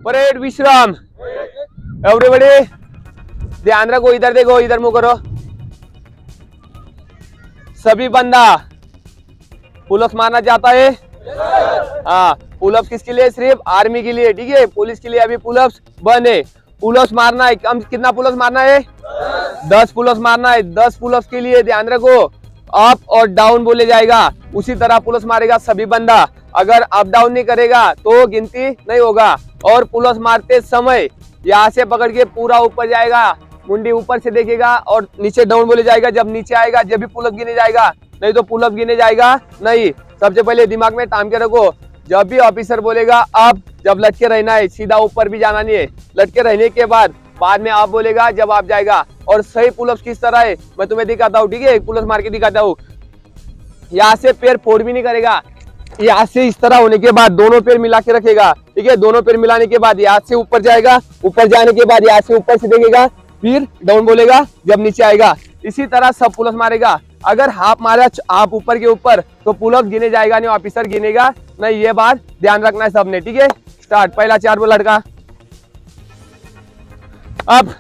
Parade विश्राम। Everybody ध्यान रखो, इधर देखो, इधर मुंह करो। सभी बंदा पुलअप्स मारना चाहता है। हाँ, पुलअप्स किसके लिए? सिर्फ आर्मी के लिए, ठीक है। पुलिस के लिए अभी पुलअप्स बंद है। पुलअप्स मारना है, कम कितना पुलअप्स मारना है? 10 पुलअप्स मारना है। 10 पुलअप्स के लिए ध्यान रखो, अप और डाउन बोले जाएगा, उसी तरह पुलअप्स मारेगा सभी बंदा। अगर अप डाउन नहीं करेगा तो गिनती नहीं होगा। और पुलअप्स मारते समय यहाँ से पकड़ के पूरा ऊपर जाएगा, मुंडी ऊपर से देखेगा और नीचे डाउन बोले जाएगा। जब नीचे आएगा जब भी पुलअप गिने जाएगा, नहीं तो पुलअप गिने जाएगा नहीं। सबसे पहले दिमाग में टांग के रखो, जब भी ऑफिसर बोलेगा अब, जब लटके रहना है, सीधा ऊपर भी जाना नहीं है। लटके रहने के बाद में आप बोलेगा जब आप जाएगा। और सही पुलअप्स किस तरह है मैं तुम्हें दिखाता हूँ, ठीक है। एक पुलअप्स मार के दिखाता हूँ। यहाँ से पैर फोड़ भी नहीं करेगा, यहाँ से इस तरह होने के बाद दोनों पैर मिला के रखेगा, ठीक है। दोनों पैर मिलाने के बाद यहाँ से ऊपर जाएगा, ऊपर जाने के बाद यहाँ से ऊपर से देखेगा, फिर डाउन बोलेगा जब नीचे आएगा। इसी तरह सब पुलअप्स मारेगा। अगर हाफ मारा आप ऊपर के ऊपर तो पुलअप्स गिने जाएगा नहीं, ऑफिसर गिनेगा नहीं। ये बात ध्यान रखना है सबने, ठीक है। स्टार्ट। पहला 4 वो लड़का। अब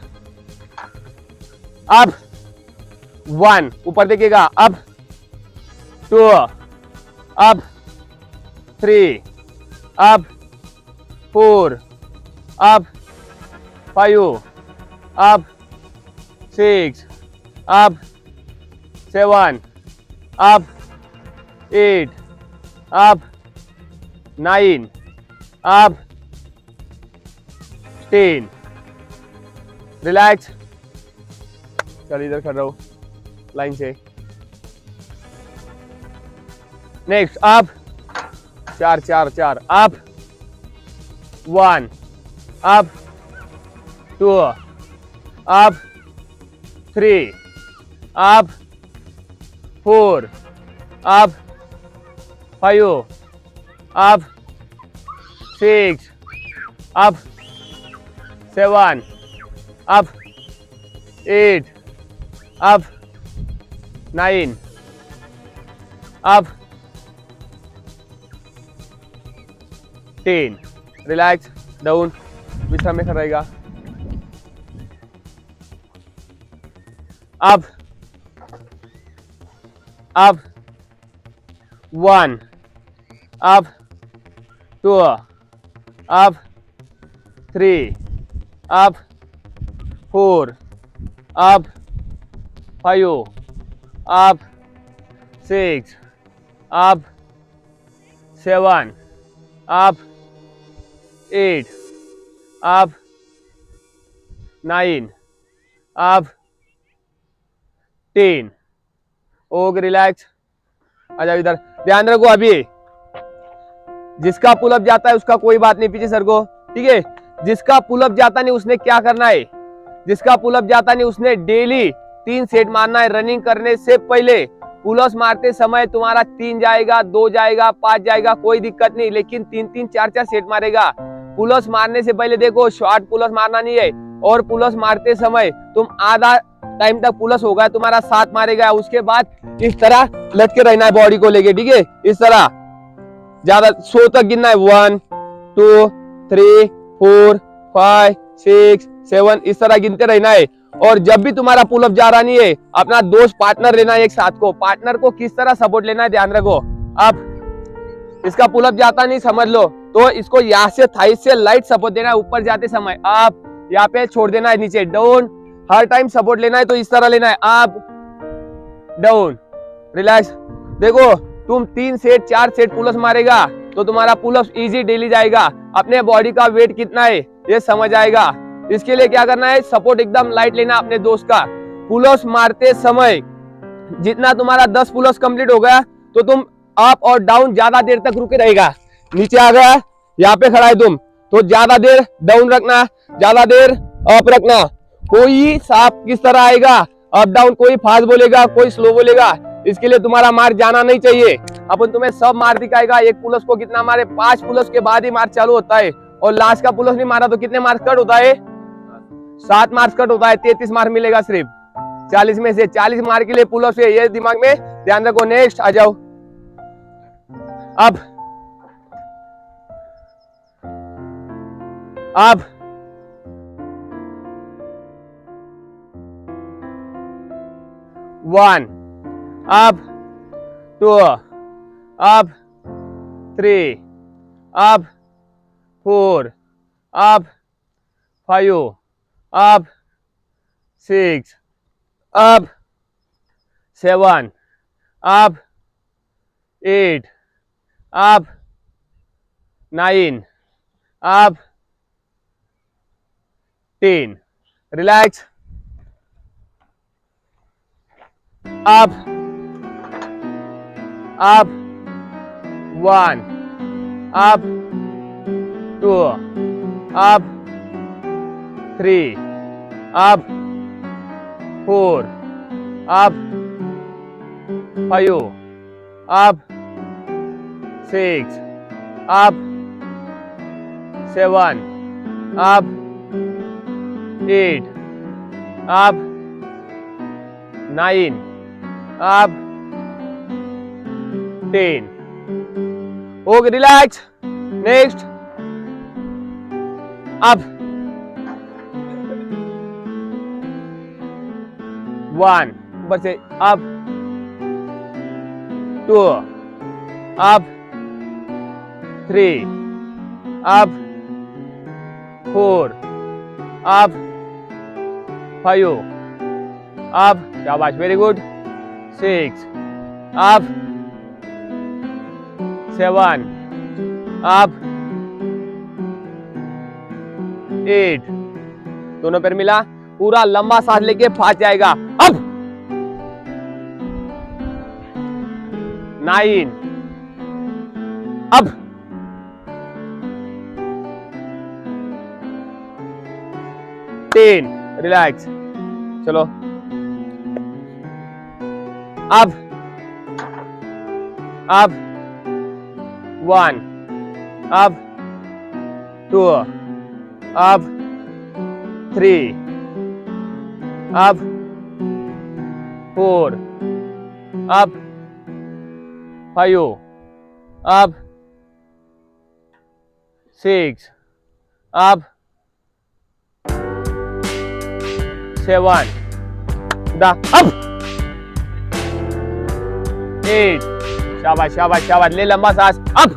1 ऊपर देखेगा, अब 2, अब 3, अब 4, अब 5, अब 6, अब 7, अब 8, अब 9, अब 10। रिलैक्स। चल इधर खड़ा रहो लाइन से। नेक्स्ट, अब 4 4 4, अब 1, अब 2, अब 3, अब 4, अब 5, अब 6, अब 7, अब 8, अब 9, अब 10। रिलैक्स, डाउन, विश्राम में खड़ा रहेगा। अब 1, अब 2, अब 3, अब 4, अब 5, अब 6, अब 7, अब 8, अब 9, अब 10। Okay, relax. आ जाओ इधर। ध्यान रखो, अभी जिसका पुलअप जाता है उसका कोई बात नहीं, पीछे सर को, ठीक है। जिसका पुलअप जाता नहीं उसने क्या करना है? जिसका पुलअप जाता नहीं उसने डेली 3 सेट मारना है। रनिंग करने से पहले पुलअप्स मारते समय तुम्हारा 3 जाएगा, 2 जाएगा, 5 जाएगा, कोई दिक्कत नहीं, लेकिन 3 4 4 सेट मारेगा। पुलअप्स मारने से पहले देखो, शॉर्ट पुलअप्स मारना नहीं है। और पुलअप्स मारते समय तुम आधा टाइम तक पुलअप्स होगा तुम्हारा, 7 मारेगा। उसके बाद इस तरह लटके रहना है बॉडी को लेके, ठीक है। इस तरह ज्यादा 100 तक गिनना है। 1 2 3 4 5 6 7, इस तरह गिनते रहना है। और जब भी तुम्हारा पुलअप जा रहा नहीं है, अपना दोस्त पार्टनर लेना है एक साथ को। पार्टनर को किस तरह सपोर्ट लेना है ध्यान रखो। अब इसका पुलअप जाता नहीं समझ लो, तो इसको यहाँ से थाई से लाइट सपोर्ट देना है ऊपर जाते समय। आप यहाँ पे छोड़ देना है नीचे, डाउन। हर टाइम सपोर्ट लेना है तो इस तरह लेना है, अप डाउन। रिलैक्स। देखो, तुम 3 सेट 4 सेट पुलअप्स मारेगा तो तुम्हारा पुलअप्स इजी डेली जाएगा। अपने बॉडी का वेट कितना है ये समझ आएगा। इसके लिए क्या करना है, सपोर्ट एकदम लाइट लेना अपने दोस्त का। पुलअप्स मारते समय जितना तुम्हारा 10 पुलअप्स कंप्लीट हो गया तो तुम अप और डाउन ज्यादा देर तक रुके रहेगा। नीचे आ गया, यहाँ पे खड़ा है तुम, तो ज्यादा देर डाउन रखना, ज्यादा देर अप रखना। कोई सांप किस तरह आएगा अप डाउन, कोई फास्ट बोलेगा, कोई स्लो बोलेगा। इसके लिए तुम्हारा मार जाना नहीं चाहिए। अपन तुम्हें सब मार दिखाएगा। एक पुलअप्स को कितना मारे, 5 पुलअप्स के बाद ही मार चालू होता है। और लास्ट का पुलअप्स नहीं मारा तो कितने मार्क्स कट होता है? 7 मार्क्स कट होता है। 33 मार्क मिलेगा सिर्फ 40 में से। 40 मार्क के लिए पुलअप्स है, ये दिमाग में ध्यान रखो। नेक्स्ट आ जाओ। अब up, 1, up, 2, up, 3, up, 4, up, 5, up, 6, up, 7, up, 8, up, 9, up, 10. Relax. Up, up, 1, up, 2, up, 3, up, 4, up, 5, up, 6, up, 7, up, 8, up, 9, up, 10. Okay, relax. Next, up, 1, ऊपर से up, 2, up, 3, up, 4, up, 5, up, शाबाश, very good, 6, up, 7, up, 8, दोनों पैर मिला, पूरा लंबा सांस लेके फास्ट जाएगा, अब 9, अब 10, रिलैक्स, चलो, अब 1, अब 2, अब 3, अब 4, अब 5, अब 6, अब 7, अब 8, शाबाश शाबाश शाबाश, ले लंबा सांस, अब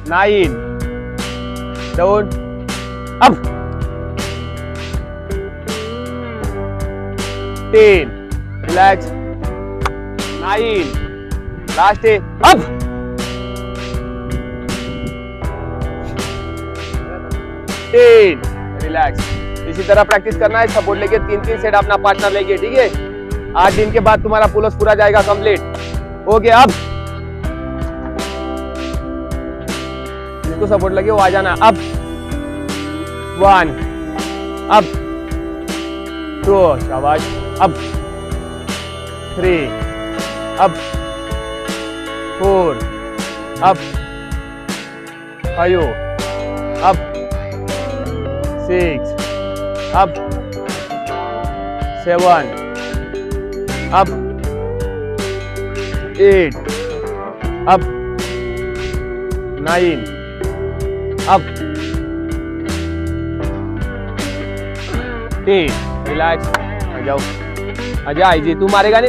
9, डाउन, अब 10, रिलैक्स, 9, लास्ट है, अब 10, रिलैक्स। इसी तरह प्रैक्टिस करना है, सपोर्ट लेके 3-3 सेट अपना पार्टनर लेके, ठीक है। 8 दिन के बाद तुम्हारा पुलअप्स पूरा जाएगा कंप्लीट। ओके, अब जिसको सपोर्ट लगे वो आ जाना। अब 1, अब 2, शाबाश, अब 3, अब 4, अब 5, अब 6, अब 7, अब 8, अब 9, अब 10, रिलैक्स, आ जाओ, आ जा, जी तू मारेगा नहीं।